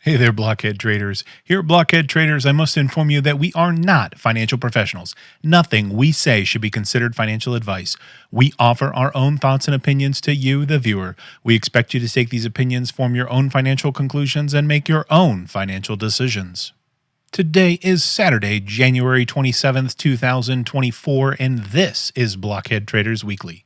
Hey there, Blockhead Traders. Here at Blockhead Traders, I must inform you that we are not financial professionals. Nothing we say should be considered financial advice. We offer our own thoughts and opinions to you, the viewer. We expect you to take these opinions, form your own financial conclusions, and make your own financial decisions. Today is Saturday, January 27th, 2024, and this is Blockhead Traders Weekly.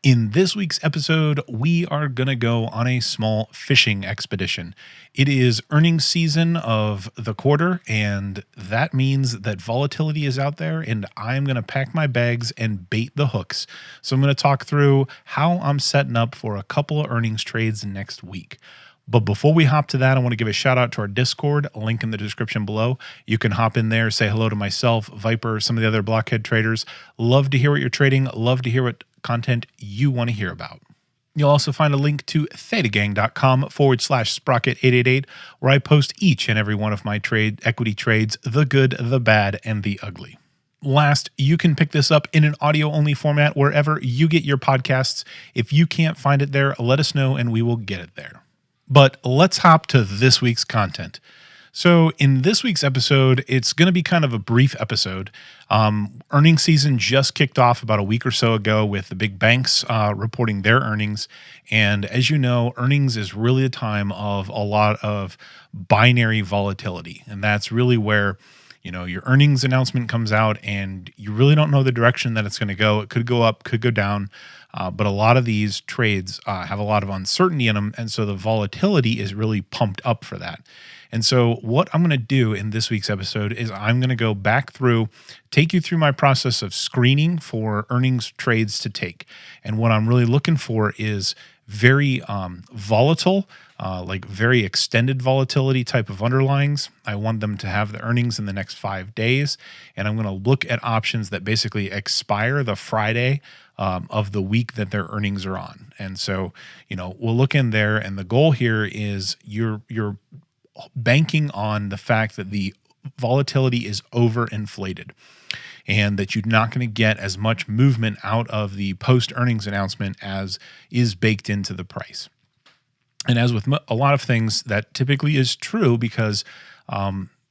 In this week's episode, we are going to go on a small fishing expedition. It is earnings season of the quarter, and that means that volatility is out there, and I'm going to pack my bags and bait the hooks. So I'm going to talk through how I'm setting up for a couple of earnings trades next week. But before we hop to that, I want to give a shout out to our Discord, a link in the description below. You can hop in there, say hello to myself, Viper, some of the other Blockhead traders. Love to hear what you're trading. Love to hear what content you want to hear about. You'll also find a link to thetagang.com/sprocket 888, where I post each and every one of my equity trades, the good, the bad, and the ugly. Last, you can pick this up in an audio-only format wherever you get your podcasts. If you can't find it there, let us know and we will get it there. But let's hop to this week's content. So in this week's episode, it's going to be kind of a brief episode. Earnings season just kicked off about a week or so ago with the big banks reporting their earnings. And as you know, earnings is really a time of a lot of binary volatility. And that's really where, your earnings announcement comes out and you really don't know the direction that it's going to go. It could go up, could go down. But a lot of these trades have a lot of uncertainty in them. And so the volatility is really pumped up for that. And so what I'm going to do in this week's episode is I'm going to go back through, take you through my process of screening for earnings trades to take. And what I'm really looking for is very volatile, like very extended volatility type of underlyings. I want them to have the earnings in the next 5 days. And I'm going to look at options that basically expire the Friday of the week that their earnings are on. And so, we'll look in there. And the goal here is you're banking on the fact that the volatility is overinflated and that you're not going to get as much movement out of the post-earnings announcement as is baked into the price. And as with a lot of things, that typically is true because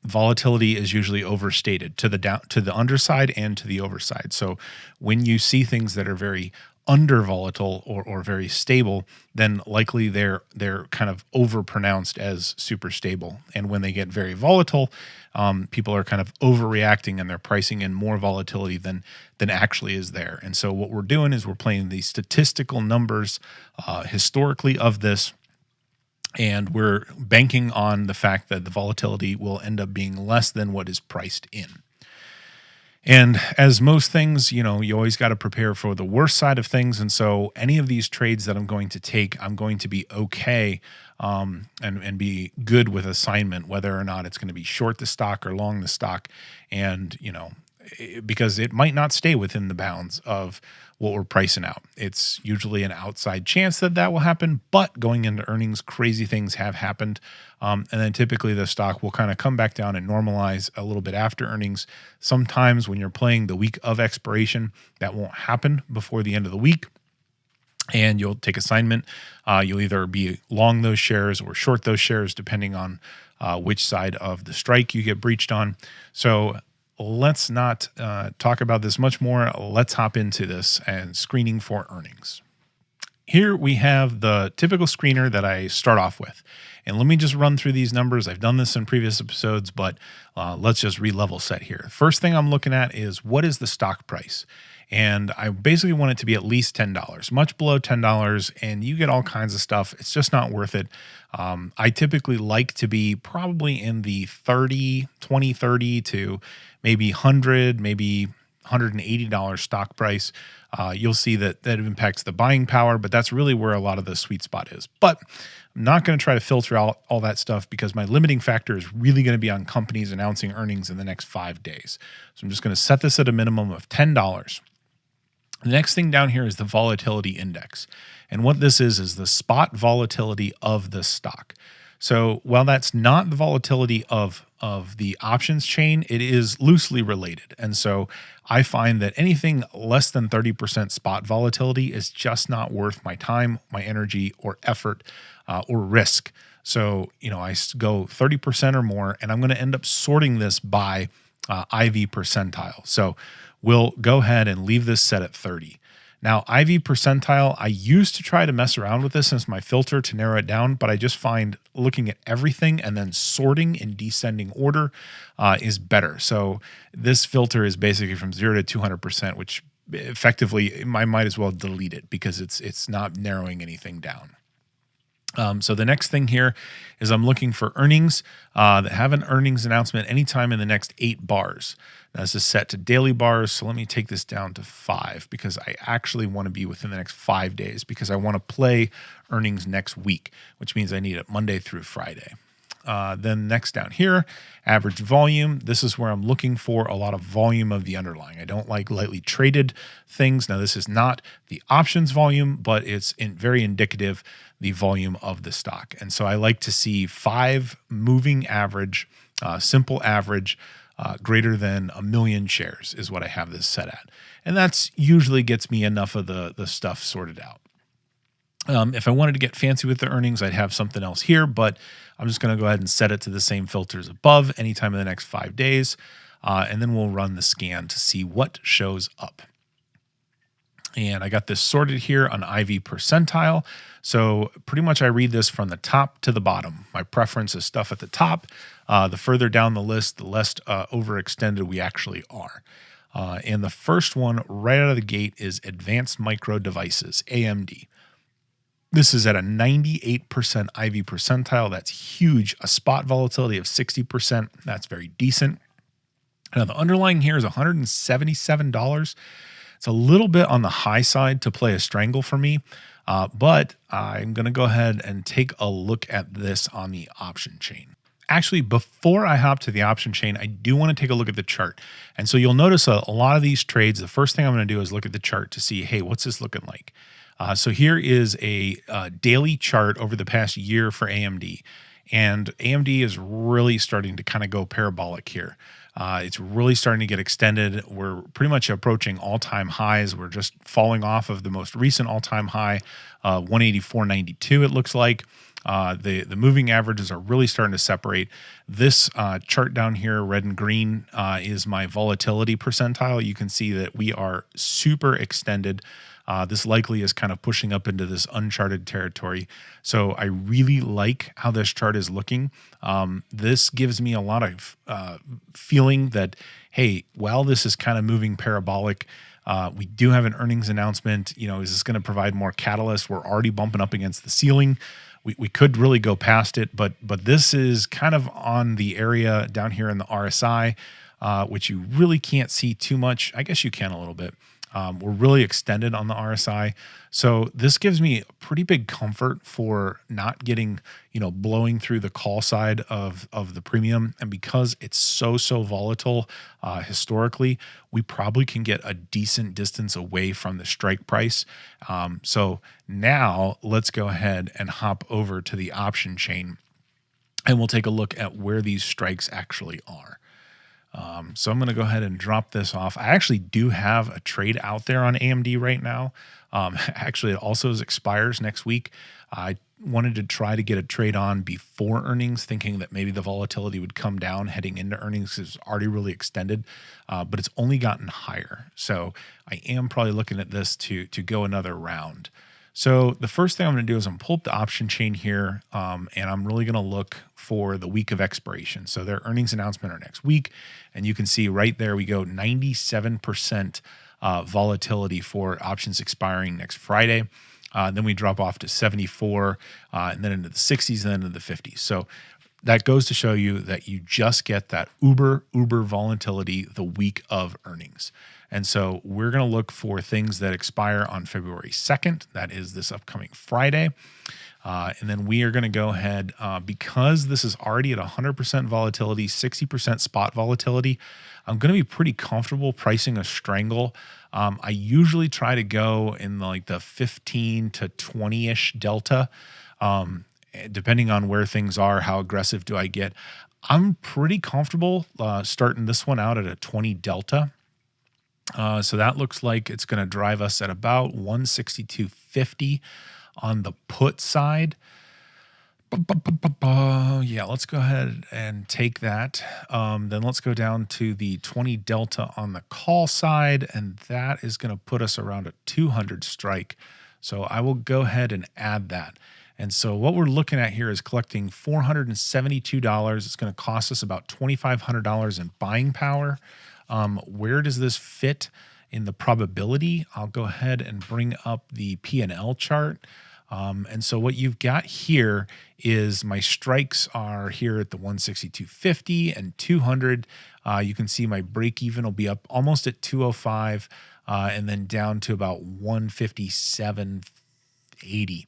volatility is usually overstated to the underside and to the overside. So when you see things that are very under volatile or very stable, then likely they're kind of overpronounced as super stable. And when they get very volatile, people are kind of overreacting and they're pricing in more volatility than actually is there. And so what we're doing is we're playing the statistical numbers historically of this, and we're banking on the fact that the volatility will end up being less than what is priced in. And as most things, you always got to prepare for the worst side of things. And so any of these trades that I'm going to take, I'm going to be okay and be good with assignment, whether or not it's going to be short the stock or long the stock. And, because it might not stay within the bounds of what we're pricing out. It's usually an outside chance that will happen, but going into earnings, crazy things have happened. And then typically the stock will kind of come back down and normalize a little bit after earnings. Sometimes when you're playing the week of expiration, that won't happen before the end of the week. And you'll take assignment. You'll either be long those shares or short those shares, depending on which side of the strike you get breached on. So let's not talk about this much more. Let's hop into this and screening for earnings. Here we have the typical screener that I start off with. And let me just run through these numbers. I've done this in previous episodes, but let's just re-level set here. First thing I'm looking at is what is the stock price? And I basically want it to be at least $10, much below $10, and you get all kinds of stuff. It's just not worth it. I typically like to be probably in the 30 to maybe 100, maybe $180 stock price. You'll see that it impacts the buying power, but that's really where a lot of the sweet spot is. But I'm not going to try to filter out all that stuff because my limiting factor is really going to be on companies announcing earnings in the next 5 days. So I'm just going to set this at a minimum of $10. The next thing down here is the volatility index. And what this is the spot volatility of the stock. So while that's not the volatility of the options chain, it is loosely related. And so I find that anything less than 30% spot volatility is just not worth my time, my energy, or effort, or risk So, I go 30% or more, and I'm going to end up sorting this by IV percentile. So we'll go ahead and leave this set at 30. Now, IV percentile, I used to try to mess around with this as my filter to narrow it down, but I just find looking at everything and then sorting in descending order is better. So this filter is basically from 0 to 200%, which effectively I might as well delete it because it's not narrowing anything down. So the next thing here is I'm looking for earnings that have an earnings announcement anytime in the next 8 bars. Now, this is set to daily bars, so let me take this down to 5 because I actually want to be within the next 5 days because I want to play earnings next week, which means I need it Monday through Friday. Then next down here, average volume. This is where I'm looking for a lot of volume of the underlying. I don't like lightly traded things. Now, this is not the options volume, but it's very indicative, the volume of the stock. And so I like to see 5 moving average, simple average, greater than 1 million shares is what I have this set at. And that's usually gets me enough of the stuff sorted out. If I wanted to get fancy with the earnings, I'd have something else here, but I'm just going to go ahead and set it to the same filters above anytime in the next 5 days. And then we'll run the scan to see what shows up. And I got this sorted here on IV percentile. So pretty much I read this from the top to the bottom. My preference is stuff at the top. The further down the list, the less overextended we actually are. And the first one right out of the gate is Advanced Micro Devices, AMD. This is at a 98% IV percentile. That's huge. A spot volatility of 60%. That's very decent. Now, the underlying here is $177. It's a little bit on the high side to play a strangle for me, but I'm going to go ahead and take a look at this on the option chain. Actually, before I hop to the option chain, I do want to take a look at the chart. And so you'll notice a lot of these trades, the first thing I'm going to do is look at the chart to see, hey, what's this looking like? So here is a daily chart over the past year for AMD. And AMD is really starting to kind of go parabolic here. It's really starting to get extended. We're pretty much approaching all-time highs. We're just falling off of the most recent all-time high, 184.92 it looks like. The moving averages are really starting to separate. This chart down here, red and green, is my volatility percentile. You can see that we are super extended. This likely is kind of pushing up into this uncharted territory. So I really like how this chart is looking. This gives me a lot of feeling that, hey, while this is kind of moving parabolic, we do have an earnings announcement. Is this going to provide more catalyst? We're already bumping up against the ceiling. We could really go past it, but this is kind of on the area down here in the RSI, which you really can't see too much. I guess you can a little bit. We're really extended on the RSI. So this gives me a pretty big comfort for not getting, blowing through the call side of the premium. And because it's so volatile historically, we probably can get a decent distance away from the strike price. So now let's go ahead and hop over to the option chain and we'll take a look at where these strikes actually are. So I'm going to go ahead and drop this off. I actually do have a trade out there on AMD right now. Actually, it also expires next week. I wanted to try to get a trade on before earnings, thinking that maybe the volatility would come down heading into earnings. It's already really extended, but it's only gotten higher. So I am probably looking at this to go another round. So the first thing I'm going to do is I'm pull up the option chain here, and I'm really going to look for the week of expiration. So their earnings announcement are next week, and you can see right there we go 97% volatility for options expiring next Friday. Then we drop off to 74, and then into the 60s, and then into the 50s. So that goes to show you that you just get that uber volatility the week of earnings. And so we're going to look for things that expire on February 2nd. That is this upcoming Friday. And then we are going to go ahead, because this is already at 100% volatility, 60% spot volatility, I'm going to be pretty comfortable pricing a strangle. I usually try to go in like the 15 to 20-ish delta, depending on where things are, how aggressive do I get. I'm pretty comfortable starting this one out at a 20 delta. So that looks like it's going to drive us at about 162.50 on the put side. Yeah, let's go ahead and take that. Then let's go down to the 20 delta on the call side, and that is going to put us around a 200 strike. So I will go ahead and add that. And so what we're looking at here is collecting $472. It's going to cost us about $2,500 in buying power. Where does this fit in the probability? I'll go ahead and bring up the P&L chart. And so what you've got here is my strikes are here at the 162.50 and 200. You can see my break even will be up almost at 205 and then down to about 157.80.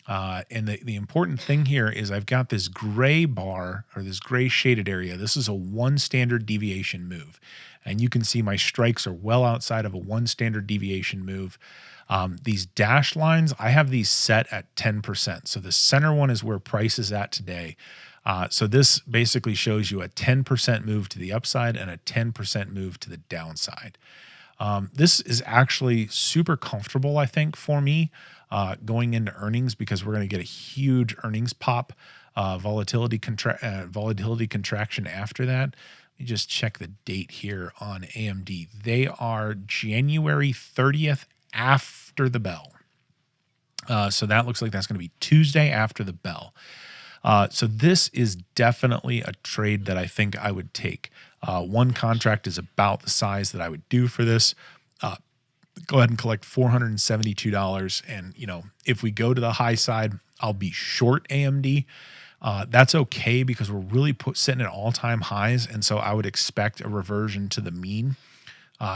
And the important thing here is I've got this gray bar or this gray shaded area. This is a 1 standard deviation move. And you can see my strikes are well outside of a 1 standard deviation move. These dashed lines, I have these set at 10%. So the center one is where price is at today. So this basically shows you a 10% move to the upside and a 10% move to the downside. This is actually super comfortable, I think, for me going into earnings because we're going to get a huge earnings pop, volatility contraction after that. Let me just check the date here on AMD. They are January 30th after the bell. So that looks like that's going to be Tuesday after the bell. So this is definitely a trade that I think I would take. One contract is about the size that I would do for this. Go ahead and collect $472. And, if we go to the high side, I'll be short AMD. That's okay because we're really sitting at all-time highs. And so I would expect a reversion to the mean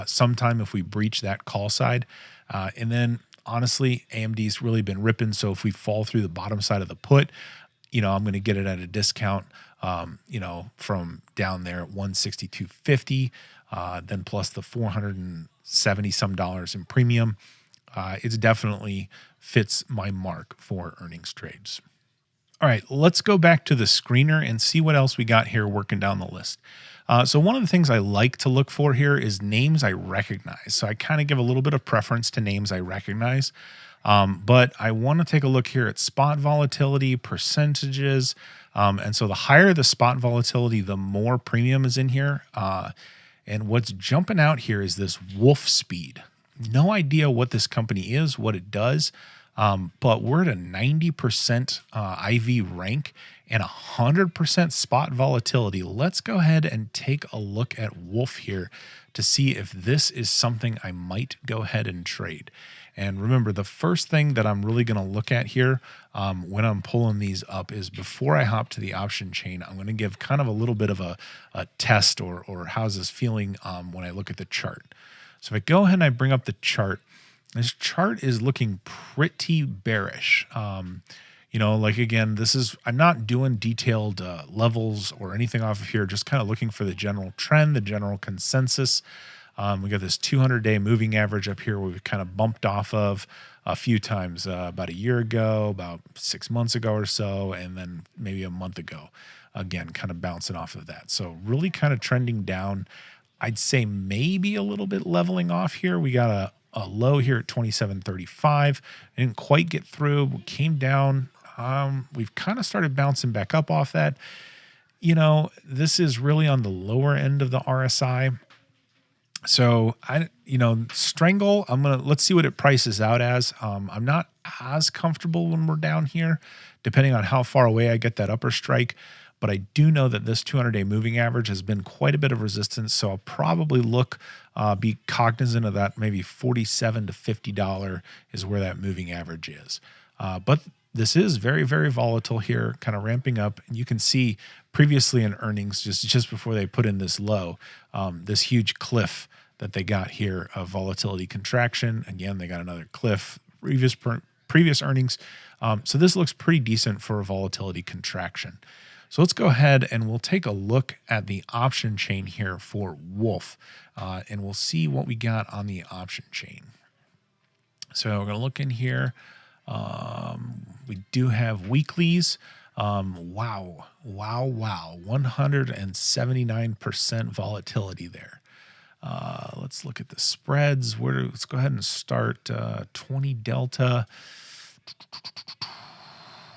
sometime if we breach that call side. And then, honestly, AMD's really been ripping. So if we fall through the bottom side of the put, I'm going to get it at a discount, from down there at 162.50, then plus the 470 some dollars in premium. It's definitely fits my mark for earnings trades. All right, let's go back to the screener and see what else we got here working down the list. So one of the things I like to look for here is names I recognize. So I kind of give a little bit of preference to names I recognize. But I want to take a look here at spot volatility, percentages. And so the higher the spot volatility, the more premium is in here. And what's jumping out here is this Wolf Speed. No idea what this company is, what it does. But we're at a 90% IV rank and 100% spot volatility. Let's go ahead and take a look at Wolf here to see if this is something I might go ahead and trade. And remember, the first thing that I'm really going to look at here when I'm pulling these up is before I hop to the option chain, I'm going to give kind of a little bit of a test or how's this feeling when I look at the chart. So if I go ahead and I bring up the chart, this chart is looking pretty bearish. Again, I'm not doing detailed levels or anything off of here, just kind of looking for the general trend, the general consensus. We got this 200-day moving average up here where we've kind of bumped off of a few times about a year ago, about 6 months ago or so, and then maybe a month ago. Again, kind of bouncing off of that. So really kind of trending down. I'd say maybe a little bit leveling off here. We got a low here at 27.35. I didn't quite get through. We came down. We've kind of started bouncing back up off that. This is really on the lower end of the RSI. So strangle, let's see what it prices out as. I'm not as comfortable when we're down here, depending on how far away I get that upper strike. But I do know that this 200-day moving average has been quite a bit of resistance. So I'll probably be cognizant of that. Maybe $47 to $50 is where that moving average is. But this is very, very volatile here, kind of ramping up. And you can see previously in earnings, just before they put in this low, this huge cliff that they got here of volatility contraction. Again, they got another cliff, previous earnings. So this looks pretty decent for a volatility contraction. So let's go ahead and we'll take a look at the option chain here for Wolf, and we'll see what we got on the option chain. So we're going to look in here. We do have weeklies. Wow. 179% volatility there. Let's look at the spreads. Let's go ahead and start 20 delta.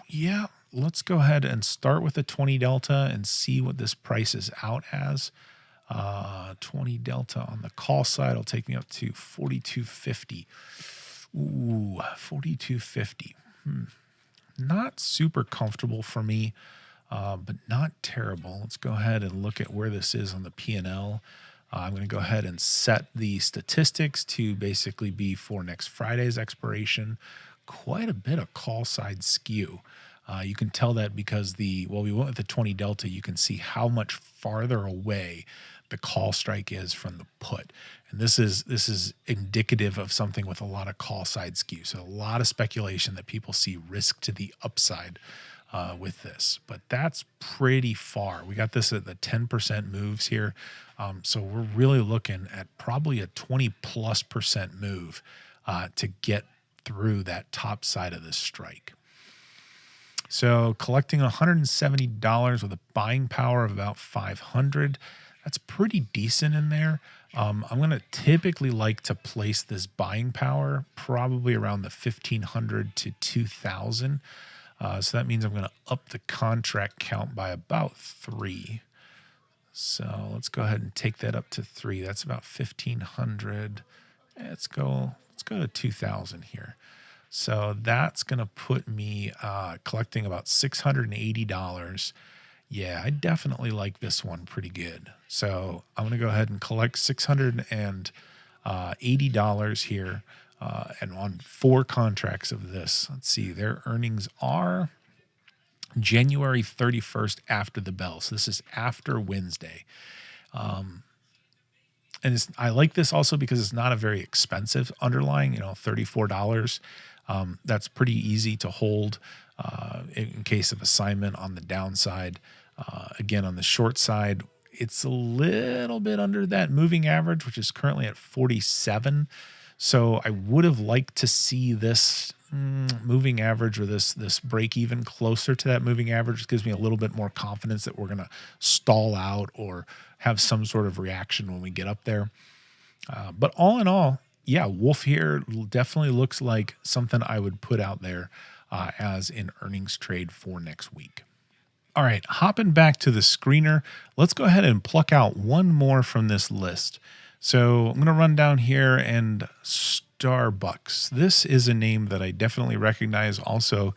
Yeah, let's go ahead and start with the 20 delta and see what this prices out as. 20 delta on the call side will take me up to 42.50. Ooh, 42.50. Not super comfortable for me, but not terrible. Let's go ahead and look at where this is on the P&L. I'm going to go ahead and set the statistics to basically be for next Friday's expiration. Quite a bit of call side skew. You can tell that because we went with the 20 delta. You can see how much farther away the call strike is from the put. And this is indicative of something with a lot of call side skew. So a lot of speculation that people see risk to the upside with this, but that's pretty far. We got this at the 10% moves here. So we're really looking at probably a 20+% move to get through that top side of this strike. So collecting $170 with a buying power of about 500. That's pretty decent in there. I'm going to typically like to place this buying power probably around the 1,500 to 2,000. So that means I'm going to up the contract count by about 3. So let's go ahead and take that up to 3. That's about 1,500. Let's go to 2,000 here. So that's going to put me collecting about $680. Yeah, I definitely like this one pretty good. So I'm going to go ahead and collect $680 here and on 4 contracts of this. Let's see, their earnings are January 31st after the bell. So this is after Wednesday. And I like this also because it's not a very expensive underlying, $34. That's pretty easy to hold in case of assignment on the downside. Again, on the short side, it's a little bit under that moving average, which is currently at 47. So I would have liked to see this moving average or this break even closer to that moving average. It gives me a little bit more confidence that we're going to stall out or have some sort of reaction when we get up there. But all in all, yeah, Wolf here definitely looks like something I would put out there as an earnings trade for next week. All right, hopping back to the screener, let's go ahead and pluck out one more from this list. So I'm going to run down here and SBUX. This is a name that I definitely recognize. Also,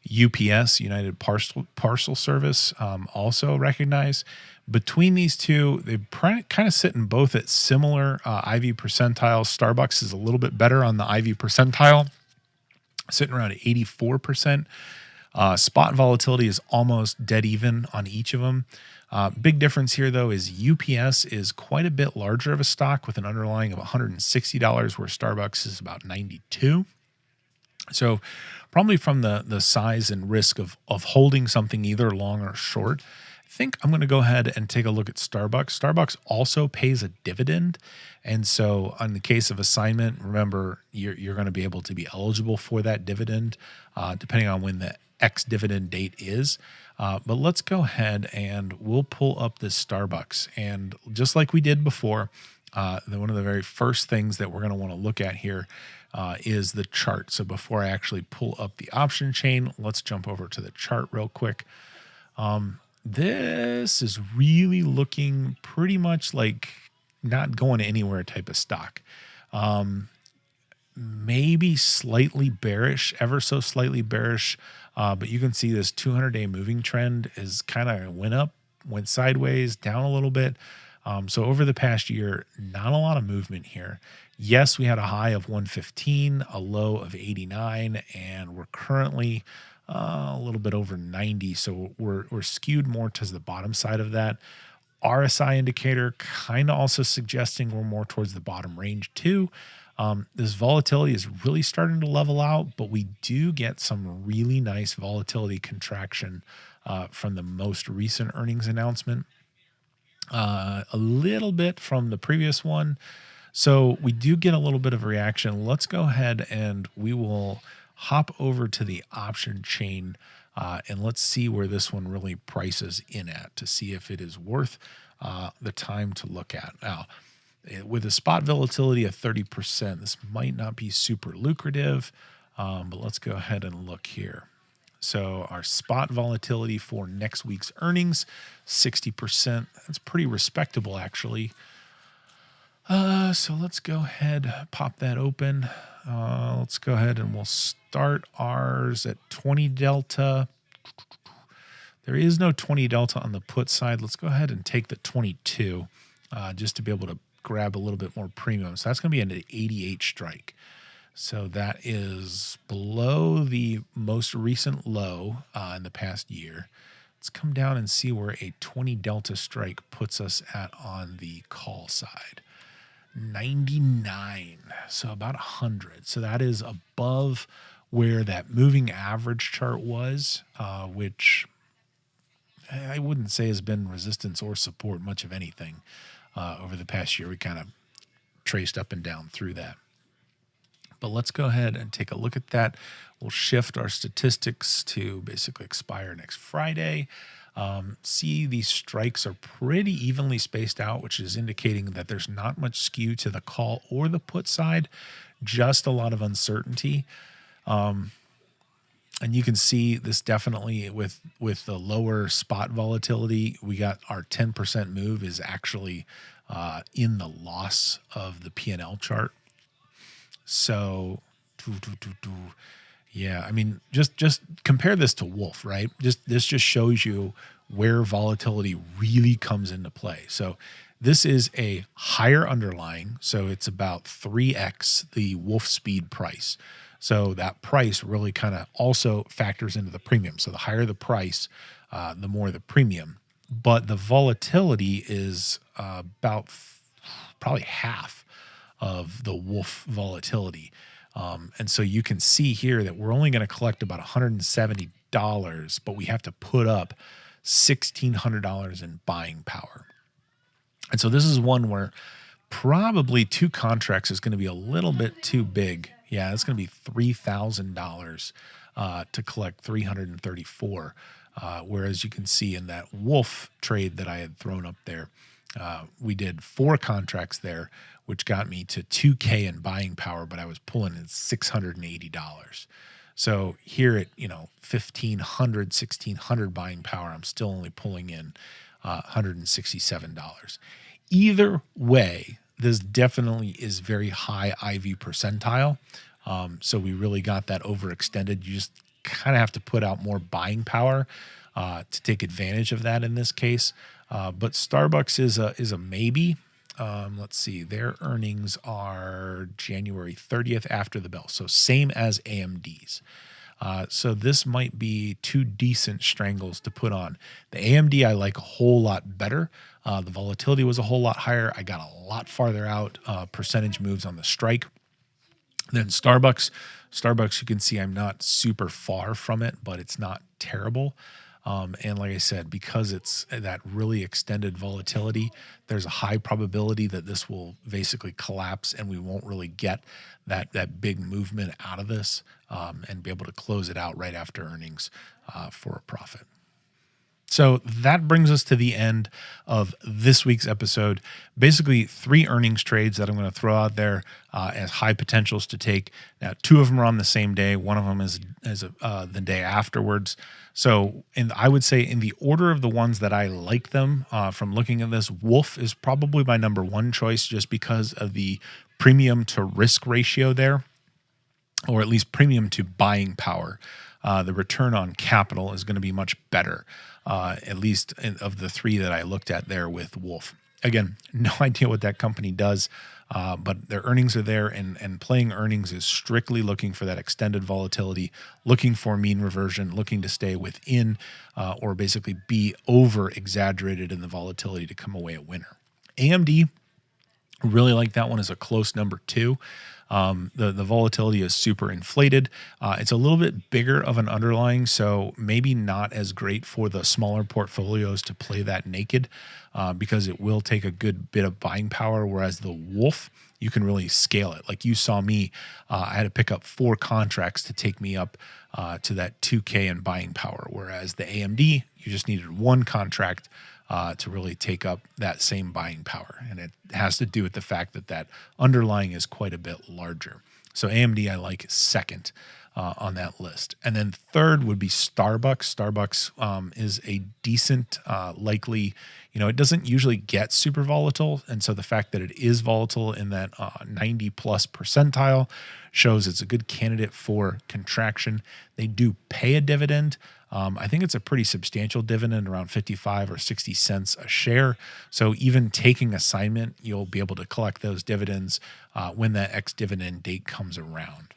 UPS, United Parcel Service, also recognize. Between these two, they kind of sit in both at similar IV percentiles. SBUX is a little bit better on the IV percentile, sitting around 84%. Spot volatility is almost dead even on each of them. Big difference here, though, is UPS is quite a bit larger of a stock with an underlying of $160, where SBUX is about 92. So probably from the size and risk of holding something either long or short, I think I'm going to go ahead and take a look at SBUX. SBUX also pays a dividend. And so in the case of assignment, remember, you're going to be able to be eligible for that dividend depending on when the ex-dividend date is. But let's go ahead and we'll pull up this SBUX. And just like we did before, one of the very first things that we're going to want to look at here is the chart. So before I actually pull up the option chain, let's jump over to the chart real quick. This is really looking pretty much like not going anywhere type of stock. Maybe slightly bearish, ever so slightly bearish. But you can see this 200-day moving trend is kind of went sideways, down a little bit. So over the past year, not a lot of movement here. Yes, we had a high of 115, a low of 89, and we're currently a little bit over 90. So we're skewed more to the bottom side of that. RSI indicator kind of also suggesting we're more towards the bottom range too. This volatility is really starting to level out, but we do get some really nice volatility contraction from the most recent earnings announcement. A little bit from the previous one. So we do get a little bit of a reaction. Let's go ahead and we will hop over to the option chain and let's see where this one really prices in at to see if it is worth the time to look at. Now, with a spot volatility of 30%, this might not be super lucrative, but let's go ahead and look here. So our spot volatility for next week's earnings, 60%. That's pretty respectable, actually. So let's go ahead, pop that open. Let's go ahead and we'll start ours at 20 delta. There is no 20 delta on the put side. Let's go ahead and take the 22 just to be able to grab a little bit more premium. So that's going to be an 88 strike. So that is below the most recent low in the past year. Let's come down and see where a 20 delta strike puts us at on the call side. 99, so about 100. So that is above where that moving average chart was, which I wouldn't say has been resistance or support much of anything over the past year. We kind of traced up and down through that. But let's go ahead and take a look at that. We'll shift our statistics to basically expire next Friday. See, these strikes are pretty evenly spaced out, which is indicating that there's not much skew to the call or the put side, just a lot of uncertainty. And you can see this definitely with the lower spot volatility. We got our 10% move is actually in the loss of the P&L chart. So, yeah, I mean, just compare this to Wolf, right? This just shows you where volatility really comes into play. So this is a higher underlying, so it's about 3x the Wolf speed price. So that price really kind of also factors into the premium. So the higher the price, the more the premium. But the volatility is about probably half of the Wolf volatility. And so you can see here that we're only going to collect about $170, but we have to put up $1,600 in buying power. And so this is one where probably 2 contracts is going to be a little bit too big. Yeah, it's going to be $3,000 to collect $334. Whereas you can see in that Wolf trade that I had thrown up there, we did 4 contracts there, which got me to $2K in buying power, but I was pulling in $680. So here at, $1,500 buying power, I'm still only pulling in $167. Either way, this definitely is very high IV percentile. So we really got that overextended. You just kind of have to put out more buying power to take advantage of that in this case. But SBUX is a maybe. Let's see, their earnings are January 30th after the bell. So same as AMD's. So this might be 2 decent strangles to put on. The AMD I like a whole lot better. The volatility was a whole lot higher. I got a lot farther out percentage moves on the strike. Then SBUX, you can see I'm not super far from it, but it's not terrible. And like I said, because it's that really extended volatility, there's a high probability that this will basically collapse and we won't really get that big movement out of this and be able to close it out right after earnings for a profit. So that brings us to the end of this week's episode. Basically 3 earnings trades that I'm going to throw out there as high potentials to take. Now, 2 of them are on the same day. One of them is the day afterwards. So I would say in the order of the ones that I like them from looking at this, Wolf is probably my number 1 choice just because of the premium to risk ratio there, or at least premium to buying power. The return on capital is going to be much better, at least of the 3 that I looked at there with Wolf. Again, no idea what that company does, but their earnings are there, and playing earnings is strictly looking for that extended volatility, looking for mean reversion, looking to stay within or basically be over-exaggerated in the volatility to come away a winner. AMD, really like that one as a close number 2. The volatility is super inflated. It's a little bit bigger of an underlying, so maybe not as great for the smaller portfolios to play that naked because it will take a good bit of buying power, whereas the Wolf, you can really scale it. Like you saw me, I had to pick up 4 contracts to take me up to that 2K in buying power, whereas the AMD, you just needed 1 contract to really take up that same buying power. And it has to do with the fact that underlying is quite a bit larger. So AMD I like second on that list. And then third would be Starbucks. Starbucks is a decent, likely, it doesn't usually get super volatile. And so the fact that it is volatile in that 90 plus percentile shows it's a good candidate for contraction. They do pay a dividend. I think it's a pretty substantial dividend, around 55 or 60 cents a share. So even taking assignment, you'll be able to collect those dividends when that ex-dividend date comes around.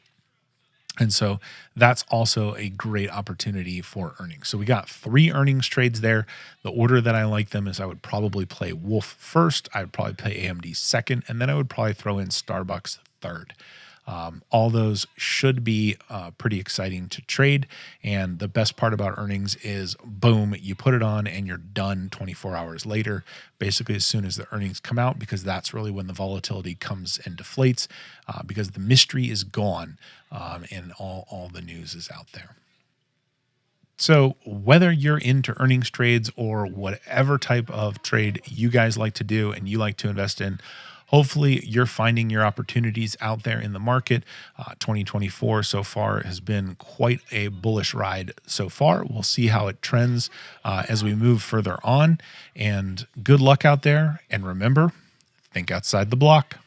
And so that's also a great opportunity for earnings. So we got 3 earnings trades there. The order that I like them is I would probably play Wolf first, I would probably play AMD second, and then I would probably throw in Starbucks third. All those should be pretty exciting to trade. And the best part about earnings is, boom, you put it on and you're done 24 hours later, basically as soon as the earnings come out, because that's really when the volatility comes and deflates, because the mystery is gone and all the news is out there. So whether you're into earnings trades or whatever type of trade you guys like to do and you like to invest in, hopefully you're finding your opportunities out there in the market. 2024 so far has been quite a bullish ride so far. We'll see how it trends as we move further on. And good luck out there. And remember, think outside the block.